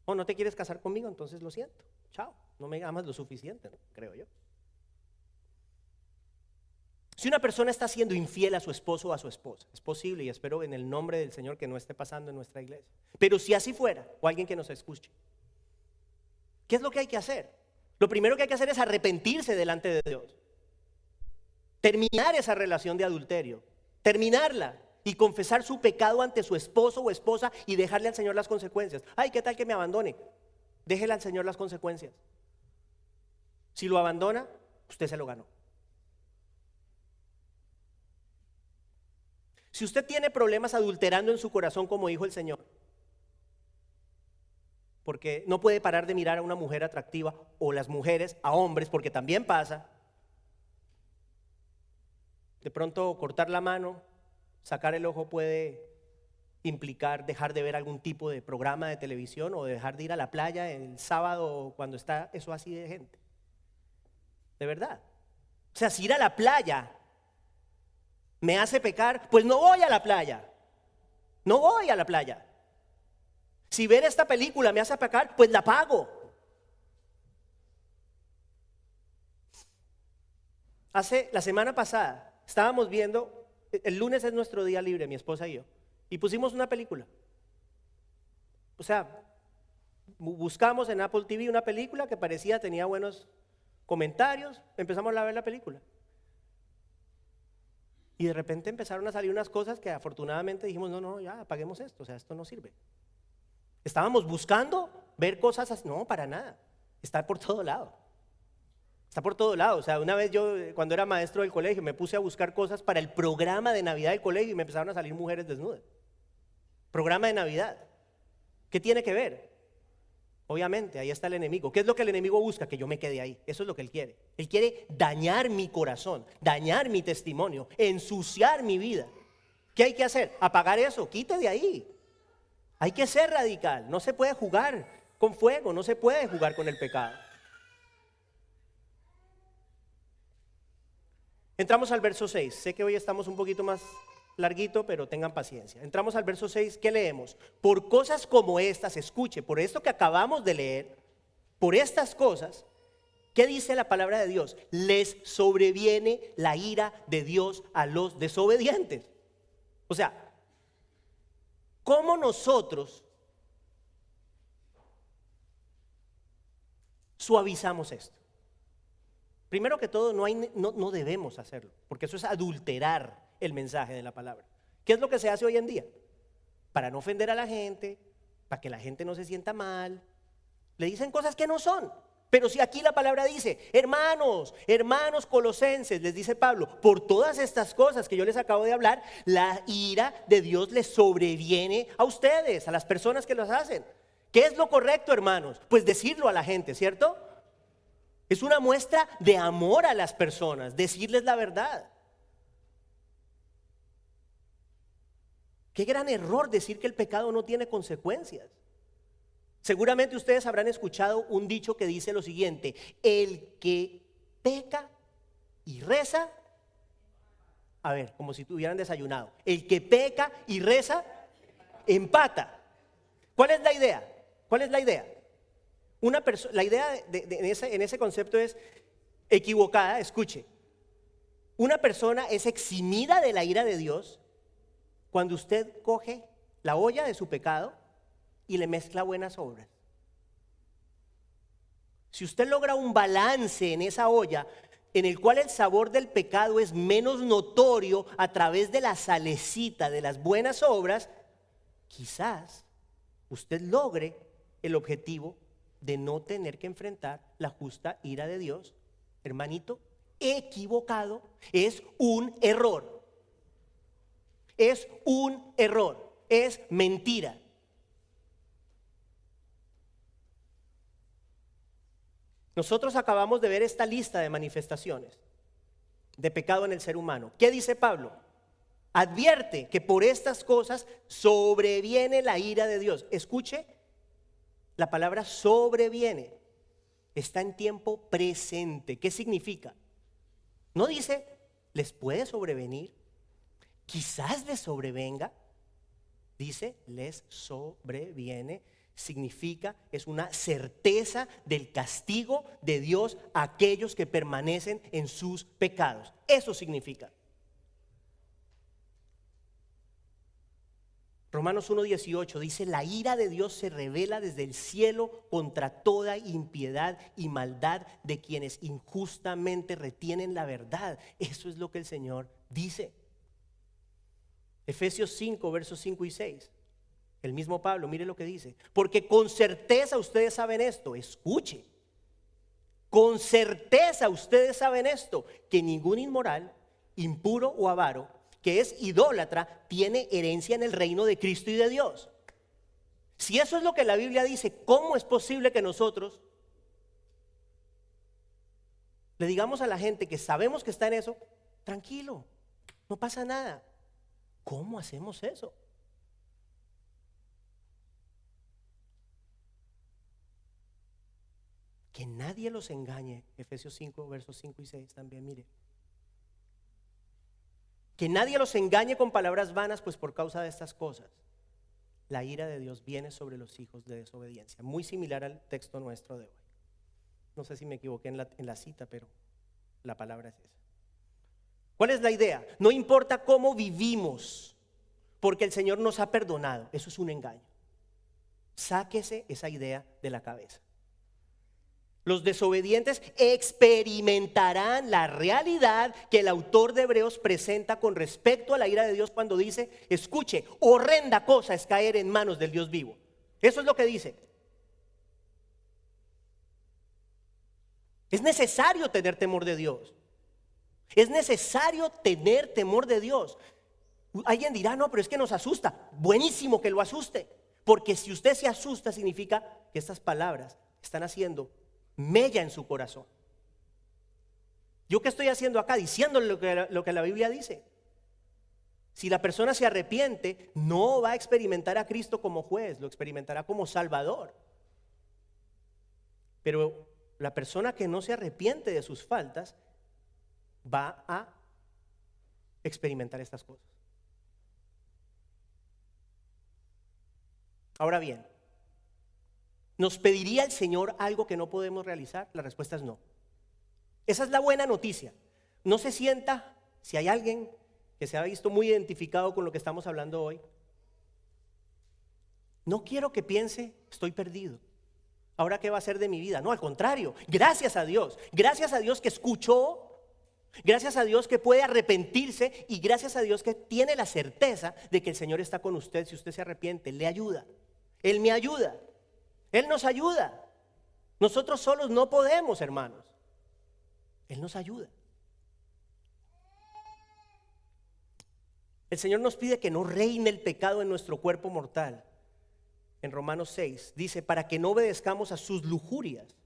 O no te quieres casar conmigo, entonces lo siento. Chao, no me amas lo suficiente, ¿no? Creo yo. Si una persona está siendo infiel a su esposo o a su esposa, es posible, y espero en el nombre del Señor que no esté pasando en nuestra iglesia. Pero si así fuera, o alguien que nos escuche, ¿qué es lo que hay que hacer? Lo primero que hay que hacer es arrepentirse delante de Dios. Terminar esa relación de adulterio, terminarla y confesar su pecado ante su esposo o esposa y dejarle al Señor las consecuencias. Ay, ¿qué tal que me abandone? Déjele al Señor las consecuencias. Si lo abandona, usted se lo ganó. Si usted tiene problemas adulterando en su corazón, como dijo el Señor, porque no puede parar de mirar a una mujer atractiva, o las mujeres a hombres, porque también pasa, de pronto cortar la mano, sacar el ojo puede implicar dejar de ver algún tipo de programa de televisión o dejar de ir a la playa el sábado cuando está eso así de gente. De verdad. O sea, si ir a la playa me hace pecar, pues no voy a la playa. No voy a la playa. Si ver esta película me hace pecar, pues la pago. La semana pasada estábamos viendo, el lunes es nuestro día libre, mi esposa y yo, y pusimos una película. O sea, buscamos en Apple TV una película que tenía buenos comentarios, empezamos a ver la película. Y de repente empezaron a salir unas cosas que afortunadamente dijimos, no, ya apaguemos esto, o sea, esto no sirve. Estábamos buscando ver cosas así, no, para nada, está por todo lado. Está por todo lado. O sea, una vez yo, cuando era maestro del colegio, me puse a buscar cosas para el programa de Navidad del colegio y me empezaron a salir mujeres desnudas. Programa de Navidad. ¿Qué tiene que ver? Obviamente, ahí está el enemigo. ¿Qué es lo que el enemigo busca? Que yo me quede ahí. Eso es lo que él quiere. Él quiere dañar mi corazón, dañar mi testimonio, ensuciar mi vida. ¿Qué hay que hacer? Apagar eso, quite de ahí. Hay que ser radical. No se puede jugar con fuego, no se puede jugar con el pecado. Entramos al verso 6. Sé que hoy estamos un poquito más larguito, pero tengan paciencia. Entramos al verso 6, ¿qué leemos? Por cosas como estas, escuche, por esto que acabamos de leer, por estas cosas, ¿qué dice la palabra de Dios? Les sobreviene la ira de Dios a los desobedientes. O sea, ¿cómo nosotros suavizamos esto? Primero que todo, no debemos hacerlo, porque eso es adulterar el mensaje de la palabra. ¿Qué es lo que se hace hoy en día? Para no ofender a la gente, para que la gente no se sienta mal, le dicen cosas que no son. Pero si aquí la palabra dice, hermanos colosenses, les dice Pablo, por todas estas cosas que yo les acabo de hablar, la ira de Dios les sobreviene a ustedes, a las personas que los hacen. ¿Qué es lo correcto, hermanos? Pues decirlo a la gente, ¿cierto? Es una muestra de amor a las personas, decirles la verdad. Qué gran error decir que el pecado no tiene consecuencias. Seguramente ustedes habrán escuchado un dicho que dice lo siguiente: el que peca y reza, a ver, como si tuvieran desayunado, el que peca y reza, empata. ¿Cuál es la idea? ¿Cuál es la idea? La idea en ese concepto es equivocada, escuche. Una persona es eximida de la ira de Dios cuando usted coge la olla de su pecado y le mezcla buenas obras. Si usted logra un balance en esa olla en el cual el sabor del pecado es menos notorio a través de la salecita de las buenas obras, quizás usted logre el objetivo de no tener que enfrentar la justa ira de Dios. Hermanito, equivocado, es un error. Es un error, es mentira. Nosotros acabamos de ver esta lista de manifestaciones de pecado en el ser humano. ¿Qué dice Pablo? Advierte que por estas cosas sobreviene la ira de Dios. Escuche, la palabra sobreviene está en tiempo presente. ¿Qué significa? No dice, les puede sobrevenir, quizás les sobrevenga. Dice, les sobreviene. Significa, es una certeza del castigo de Dios a aquellos que permanecen en sus pecados. Eso significa. Romanos 1:18 dice, la ira de Dios se revela desde el cielo contra toda impiedad y maldad de quienes injustamente retienen la verdad. Eso es lo que el Señor dice. Efesios 5, versos 5 y 6. El mismo Pablo, mire lo que dice. Porque con certeza ustedes saben esto. Escuche. Con certeza ustedes saben esto. Que ningún inmoral, impuro o avaro, que es idólatra, tiene herencia en el reino de Cristo y de Dios. Si eso es lo que la Biblia dice, ¿cómo es posible que nosotros le digamos a la gente que sabemos que está en eso? Tranquilo, no pasa nada. ¿Cómo hacemos eso? Que nadie los engañe. Efesios 5, versos 5 y 6 también, mire. Que nadie los engañe con palabras vanas, pues por causa de estas cosas, la ira de Dios viene sobre los hijos de desobediencia. Muy similar al texto nuestro de hoy. No sé si me equivoqué en la cita, pero la palabra es esa. ¿Cuál es la idea? No importa cómo vivimos, porque el Señor nos ha perdonado. Eso es un engaño. Sáquese esa idea de la cabeza. Los desobedientes experimentarán la realidad que el autor de Hebreos presenta con respecto a la ira de Dios cuando dice, escuche, horrenda cosa es caer en manos del Dios vivo. Eso es lo que dice. Es necesario tener temor de Dios. Es necesario tener temor de Dios. Alguien dirá, no, pero es que nos asusta. Buenísimo que lo asuste. Porque si usted se asusta significa que estas palabras están haciendo mella en su corazón. ¿Yo qué estoy haciendo acá? Diciéndole lo que la Biblia dice. Si la persona se arrepiente, no va a experimentar a Cristo como juez, lo experimentará como Salvador. Pero la persona que no se arrepiente de sus faltas va a experimentar estas cosas. Ahora bien, ¿nos pediría el Señor algo que no podemos realizar? La respuesta es no. Esa es la buena noticia. No se sienta, si hay alguien que se ha visto muy identificado con lo que estamos hablando hoy, no quiero que piense, estoy perdido. ¿Ahora qué va a hacer de mi vida? No, al contrario, gracias a Dios que escuchó, gracias a Dios que puede arrepentirse y gracias a Dios que tiene la certeza de que el Señor está con usted. Si usted se arrepiente, le ayuda. Él me ayuda. Él nos ayuda. Nosotros solos no podemos, hermanos. Él nos ayuda. El Señor nos pide que no reine el pecado en nuestro cuerpo mortal. En Romanos 6 dice, para que no obedezcamos a sus lujurias,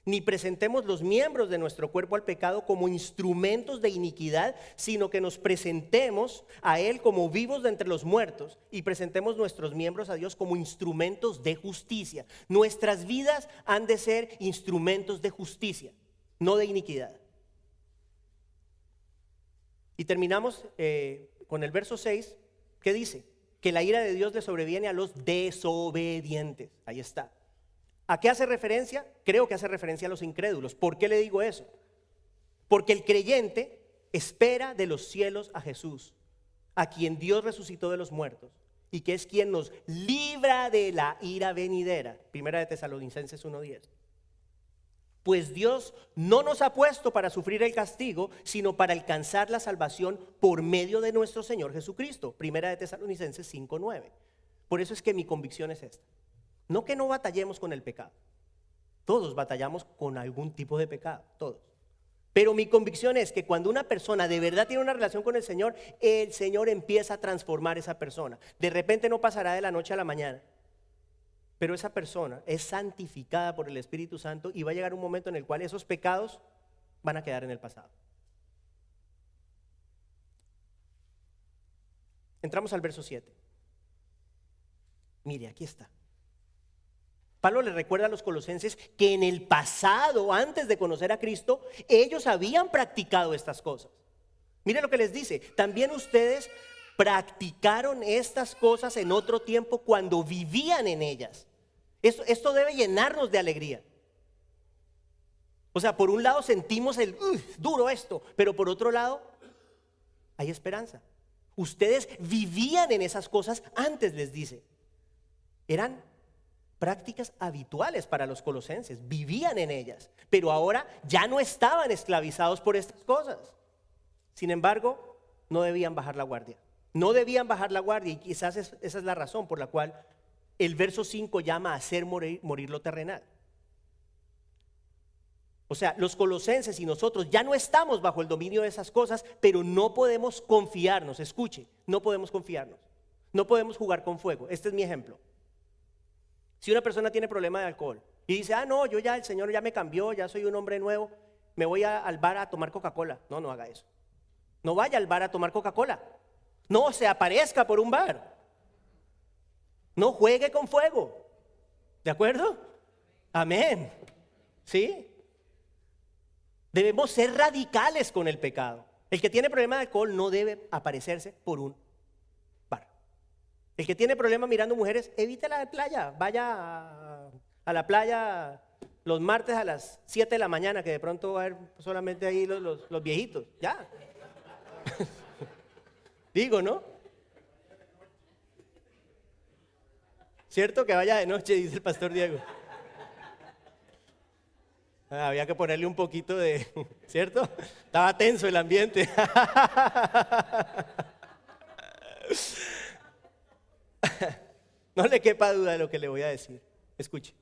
ni presentemos los miembros de nuestro cuerpo al pecado como instrumentos de iniquidad, sino que nos presentemos a Él como vivos de entre los muertos y presentemos nuestros miembros a Dios como instrumentos de justicia. Nuestras vidas han de ser instrumentos de justicia, no de iniquidad. Y terminamos con el verso 6, que dice que la ira de Dios le sobreviene a los desobedientes. Ahí está. ¿A qué hace referencia? Creo que hace referencia a los incrédulos. ¿Por qué le digo eso? Porque el creyente espera de los cielos a Jesús, a quien Dios resucitó de los muertos y que es quien nos libra de la ira venidera. Primera de Tesalonicenses 1:10. Pues Dios no nos ha puesto para sufrir el castigo, sino para alcanzar la salvación por medio de nuestro Señor Jesucristo. Primera de Tesalonicenses 5:9. Por eso es que mi convicción es esta. No que no batallemos con el pecado. Todos batallamos con algún tipo de pecado, todos. Pero mi convicción es que cuando una persona de verdad tiene una relación con el Señor empieza a transformar esa persona. De repente no pasará de la noche a la mañana. Pero esa persona es santificada por el Espíritu Santo y va a llegar un momento en el cual esos pecados van a quedar en el pasado. Entramos al verso 7. Mire, aquí está. Pablo le recuerda a los colosenses que en el pasado, antes de conocer a Cristo, ellos habían practicado estas cosas. Mire lo que les dice: también ustedes practicaron estas cosas en otro tiempo cuando vivían en ellas. Esto debe llenarnos de alegría. O sea, por un lado sentimos el duro esto, pero por otro lado hay esperanza. Ustedes vivían en esas cosas antes, les dice. Eran prácticas habituales para los colosenses, vivían en ellas, pero ahora ya no estaban esclavizados por estas cosas. Sin embargo, no debían bajar la guardia. No debían bajar la guardia, y quizás esa es la razón por la cual el verso 5 llama a hacer morir lo terrenal. O sea, los colosenses y nosotros ya no estamos bajo el dominio de esas cosas, pero no podemos confiarnos. Escuche, no podemos confiarnos. No podemos jugar con fuego. Este es mi ejemplo. Si una persona tiene problema de alcohol y dice: no, yo ya, el Señor ya me cambió, ya soy un hombre nuevo, me voy al bar a tomar Coca-Cola. No haga eso. No vaya al bar a tomar Coca-Cola. No se aparezca por un bar. No juegue con fuego. ¿De acuerdo? Amén. ¿Sí? Debemos ser radicales con el pecado. El que tiene problema de alcohol no debe aparecerse por un bar. El que tiene problema mirando mujeres, evite la playa. Vaya a la playa los martes a las 7 de la mañana, que de pronto va a haber solamente ahí los viejitos. Ya. Digo, ¿no? ¿Cierto? Que vaya de noche, dice el pastor Diego. Había que ponerle un poquito de, ¿cierto? Estaba tenso el ambiente. No le quepa duda de lo que le voy a decir. Escuche.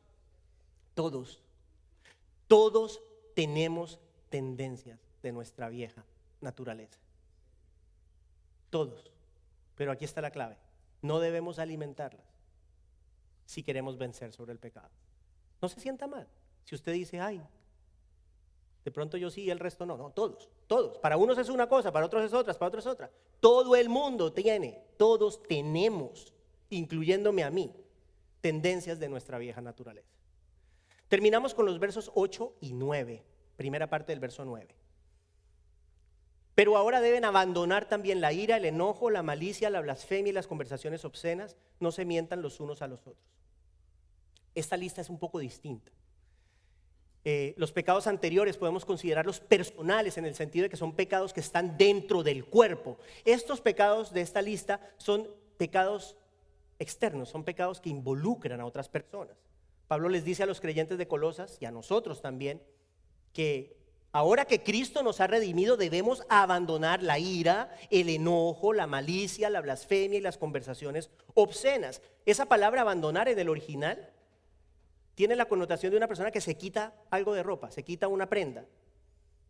Todos tenemos tendencias de nuestra vieja naturaleza. Todos. Pero aquí está la clave. No debemos alimentarlas si queremos vencer sobre el pecado. No se sienta mal si usted dice: ay, de pronto yo sí y el resto no. No, todos. Para unos es una cosa, para otros es otra, para otros es otra. Todo el mundo tiene, todos tenemos, incluyéndome a mí, tendencias de nuestra vieja naturaleza. Terminamos con los versos 8 y 9, primera parte del verso 9. Pero ahora deben abandonar también la ira, el enojo, la malicia, la blasfemia y las conversaciones obscenas. No se mientan los unos a los otros. Esta lista es un poco distinta. Los pecados anteriores podemos considerarlos personales, en el sentido de que son pecados que están dentro del cuerpo. Estos pecados de esta lista son pecados externos, son pecados que involucran a otras personas. Pablo les dice a los creyentes de Colosas y a nosotros también que ahora que Cristo nos ha redimido, debemos abandonar la ira, el enojo, la malicia, la blasfemia y las conversaciones obscenas. Esa palabra abandonar en el original tiene la connotación de una persona que se quita algo de ropa, se quita una prenda.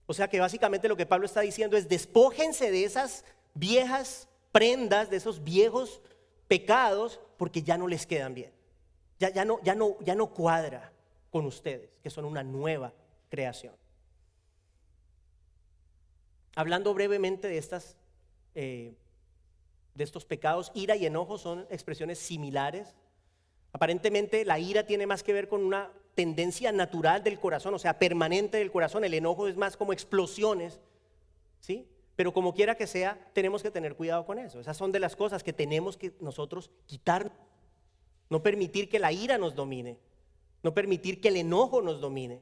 O sea que básicamente lo que Pablo está diciendo es: despójense de esas viejas prendas, de esos viejos pecados, porque ya no les quedan bien. Ya no cuadra con ustedes, que son una nueva creación. Hablando brevemente de estos pecados, ira y enojo son expresiones similares. Aparentemente la ira tiene más que ver con una tendencia natural del corazón, o sea, permanente del corazón. El enojo es más como explosiones, ¿sí? Pero como quiera que sea, tenemos que tener cuidado con eso. Esas son de las cosas que tenemos que nosotros quitar. No permitir que la ira nos domine, no permitir que el enojo nos domine.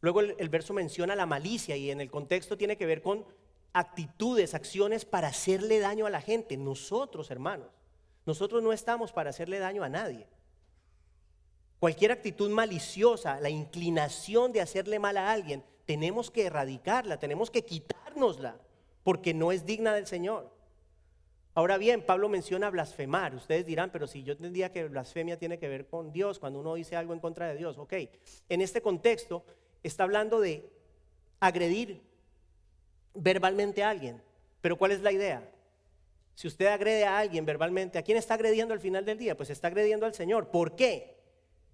Luego el verso menciona la malicia, y en el contexto tiene que ver con actitudes, acciones para hacerle daño a la gente. Nosotros, hermanos, nosotros no estamos para hacerle daño a nadie. Cualquier actitud maliciosa, la inclinación de hacerle mal a alguien, tenemos que erradicarla, tenemos que quitárnosla, porque no es digna del Señor. Ahora bien, Pablo menciona blasfemar. Ustedes dirán: pero si yo entendía que blasfemia tiene que ver con Dios, cuando uno dice algo en contra de Dios. Ok, en este contexto está hablando de agredir verbalmente a alguien. Pero ¿cuál es la idea? Si usted agrede a alguien verbalmente, ¿a quién está agrediendo al final del día? Pues está agrediendo al Señor. ¿Por qué?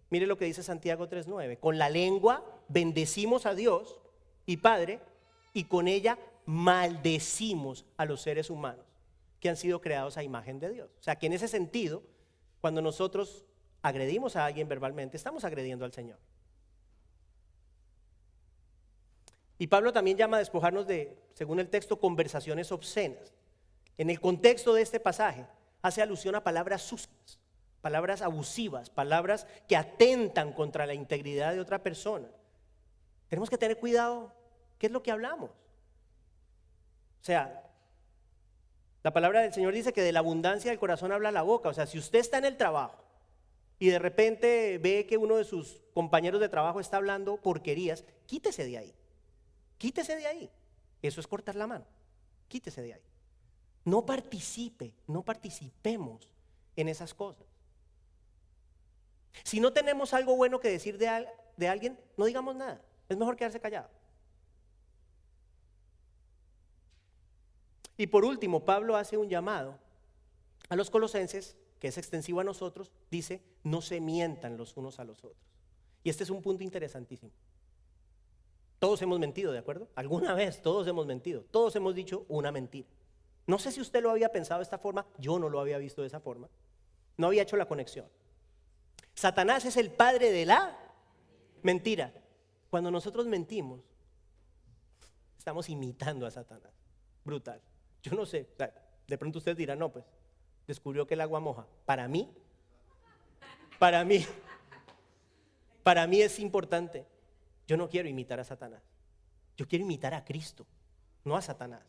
Mire lo que dice Santiago 3:9. Con la lengua bendecimos a Dios y Padre, y con ella maldecimos a los seres humanos que han sido creados a imagen de Dios. O sea que en ese sentido, cuando nosotros agredimos a alguien verbalmente, estamos agrediendo al Señor. Y Pablo también llama a despojarnos de, según el texto, conversaciones obscenas. En el contexto de este pasaje, hace alusión a palabras sucias, palabras abusivas, palabras que atentan contra la integridad de otra persona. Tenemos que tener cuidado, ¿qué es lo que hablamos? O sea, la palabra del Señor dice que de la abundancia del corazón habla la boca. O sea, si usted está en el trabajo y de repente ve que uno de sus compañeros de trabajo está hablando porquerías, quítese de ahí. Quítese de ahí. Eso es cortar la mano. Quítese de ahí. No participemos en esas cosas. Si no tenemos algo bueno que decir de alguien, no digamos nada. Es mejor quedarse callado. Y por último, Pablo hace un llamado a los colosenses, que es extensivo a nosotros. Dice, no se mientan los unos a los otros. Y este es un punto interesantísimo. Todos hemos mentido, ¿de acuerdo? Alguna vez todos hemos mentido, todos hemos dicho una mentira. No sé si usted lo había pensado de esta forma, yo no lo había visto de esa forma, no había hecho la conexión. Satanás es el padre de la mentira. Cuando nosotros mentimos, estamos imitando a Satanás, brutal. Yo no sé, de pronto usted dirá, no, pues, descubrió que el agua moja. Para mí es importante. Yo no quiero imitar a Satanás. Yo quiero imitar a Cristo, no a Satanás.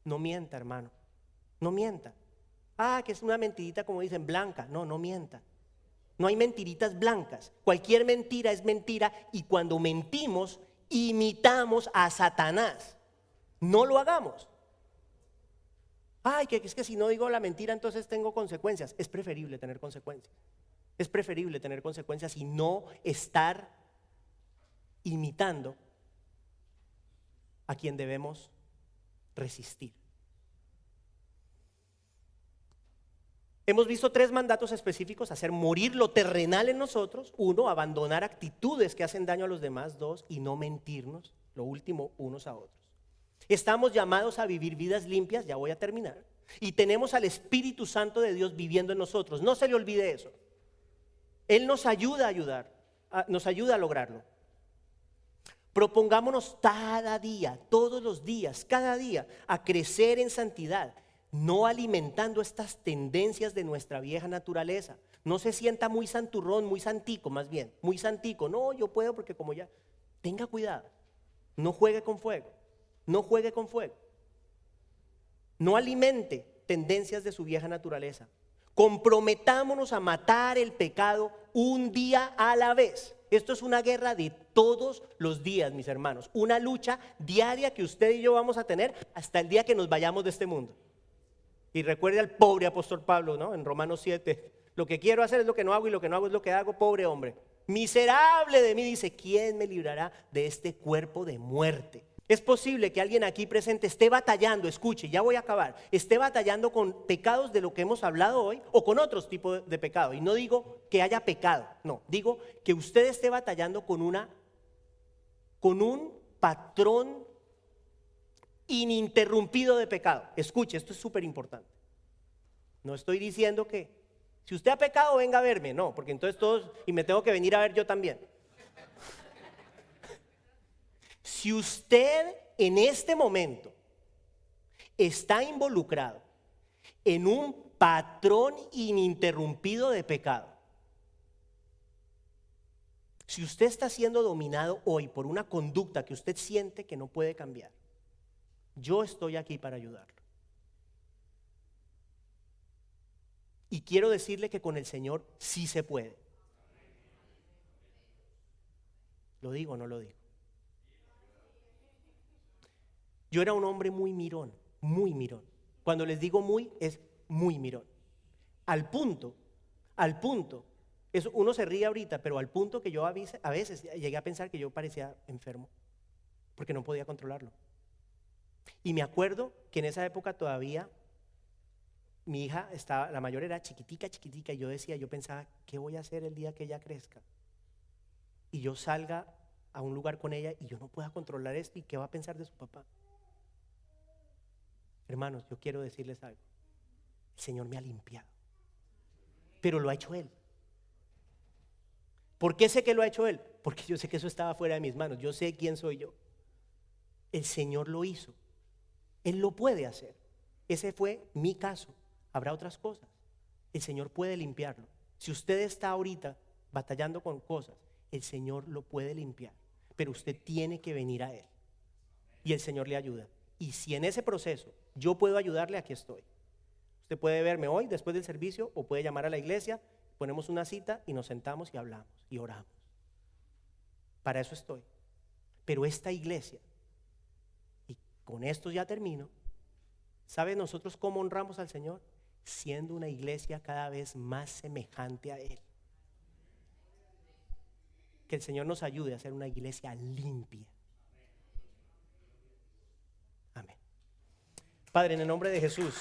No mienta, hermano. No mienta. Que es una mentirita, como dicen, blanca. No, no mienta. No hay mentiritas blancas. Cualquier mentira es mentira, y cuando mentimos, imitamos a Satanás. No lo hagamos. Que es que si no digo la mentira, entonces tengo consecuencias. Es preferible tener consecuencias. Es preferible tener consecuencias y no estar imitando a quien debemos resistir. Hemos visto 3 mandatos específicos: hacer morir lo terrenal en nosotros. 1, abandonar actitudes que hacen daño a los demás. 2, y no mentirnos, lo último, unos a otros. Estamos llamados a vivir vidas limpias, ya voy a terminar, y tenemos al Espíritu Santo de Dios viviendo en nosotros. No se le olvide eso. Él nos ayuda nos ayuda a lograrlo. Propongámonos cada día, todos los días, cada día, a crecer en santidad, no alimentando estas tendencias de nuestra vieja naturaleza. No se sienta muy santurrón, muy santico, más bien, muy santico. No, yo puedo porque como ya. Tenga cuidado, no juegue con fuego, no juegue con fuego. No alimente tendencias de su vieja naturaleza. Comprometámonos a matar el pecado un día a la vez. Esto es una guerra de todos los días, mis hermanos. Una lucha diaria que usted y yo vamos a tener hasta el día que nos vayamos de este mundo. Y recuerde al pobre apóstol Pablo, ¿no? En Romanos 7. Lo que quiero hacer es lo que no hago, y lo que no hago es lo que hago. Pobre hombre. Miserable de mí, dice, ¿quién me librará de este cuerpo de muerte? Es posible que alguien aquí presente esté batallando, escuche, ya voy a acabar, esté batallando con pecados de lo que hemos hablado hoy, o con otros tipos de pecado. Y no digo que haya pecado, no, digo que usted esté batallando con un patrón ininterrumpido de pecado. Escuche, esto es súper importante. No estoy diciendo que si usted ha pecado, venga a verme, no, porque entonces todos, y me tengo que venir a ver yo también. Si usted en este momento está involucrado en un patrón ininterrumpido de pecado, si usted está siendo dominado hoy por una conducta que usted siente que no puede cambiar, yo estoy aquí para ayudarlo. Y quiero decirle que con el Señor sí se puede. ¿Lo digo o no lo digo? Yo era un hombre muy mirón, muy mirón. Cuando les digo muy, es muy mirón. Al punto, eso uno se ríe ahorita, pero al punto que yo a veces llegué a pensar que yo parecía enfermo, porque no podía controlarlo. Y me acuerdo que en esa época todavía mi hija estaba, la mayor era chiquitica, y yo pensaba, ¿qué voy a hacer el día que ella crezca? Y yo salga a un lugar con ella y yo no pueda controlar esto, ¿y qué va a pensar de su papá? Hermanos, yo quiero decirles algo. El Señor me ha limpiado, pero lo ha hecho Él. ¿Por qué sé que lo ha hecho Él? Porque yo sé que eso estaba fuera de mis manos. Yo sé quién soy yo. El Señor lo hizo. Él lo puede hacer. Ese fue mi caso. Habrá otras cosas. El Señor puede limpiarlo. Si usted está ahorita batallando con cosas, el Señor lo puede limpiar. Pero usted tiene que venir a Él. Y el Señor le ayuda. Y si en ese proceso yo puedo ayudarle, aquí estoy. Usted puede verme hoy después del servicio o puede llamar a la iglesia, ponemos una cita y nos sentamos y hablamos y oramos. Para eso estoy. Pero esta iglesia, y con esto ya termino, ¿sabe nosotros cómo honramos al Señor? Siendo una iglesia cada vez más semejante a Él. Que el Señor nos ayude a ser una iglesia limpia. Amén. Padre, en el nombre de Jesús,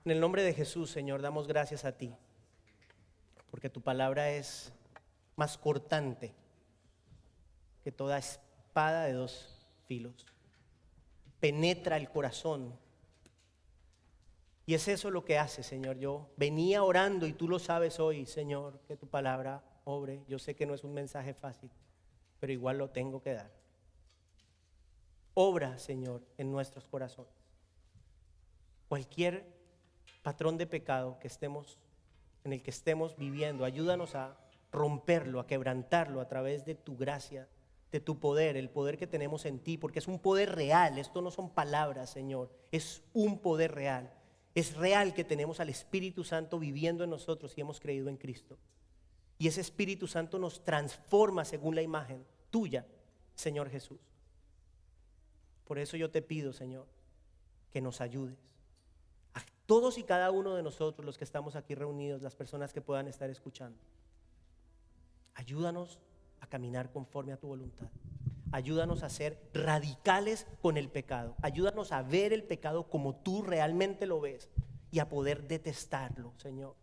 en el nombre de Jesús, Señor, damos gracias a ti, porque tu palabra es más cortante que toda espada de dos filos. Penetra el corazón. Y es eso lo que hace, Señor. Yo venía orando y tú lo sabes hoy, Señor, que tu palabra obre. Yo sé que no es un mensaje fácil, pero igual lo tengo que dar. Obra, Señor, en nuestros corazones. Cualquier patrón de pecado en el que estemos viviendo, ayúdanos a romperlo, a quebrantarlo a través de tu gracia, de tu poder, el poder que tenemos en ti, porque es un poder real. Esto no son palabras, Señor, es un poder real. Es real que tenemos al Espíritu Santo viviendo en nosotros y hemos creído en Cristo. Y ese Espíritu Santo nos transforma según la imagen tuya, Señor Jesús. Por eso yo te pido, Señor, que nos ayudes. A todos y cada uno de nosotros, los que estamos aquí reunidos, las personas que puedan estar escuchando. Ayúdanos a caminar conforme a tu voluntad. Ayúdanos a ser radicales con el pecado. Ayúdanos a ver el pecado como tú realmente lo ves y a poder detestarlo, Señor.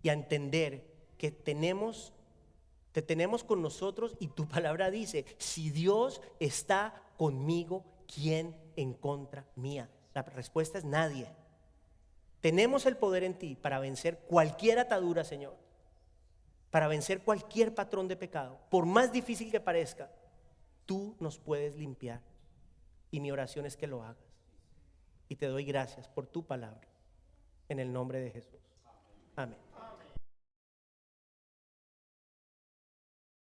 Y a entender que te tenemos con nosotros y tu palabra dice, si Dios está conmigo, ¿quién en contra mía? La respuesta es nadie. Tenemos el poder en ti para vencer cualquier atadura, Señor. Para vencer cualquier patrón de pecado. Por más difícil que parezca, tú nos puedes limpiar. Y mi oración es que lo hagas. Y te doy gracias por tu palabra. En el nombre de Jesús. Amén.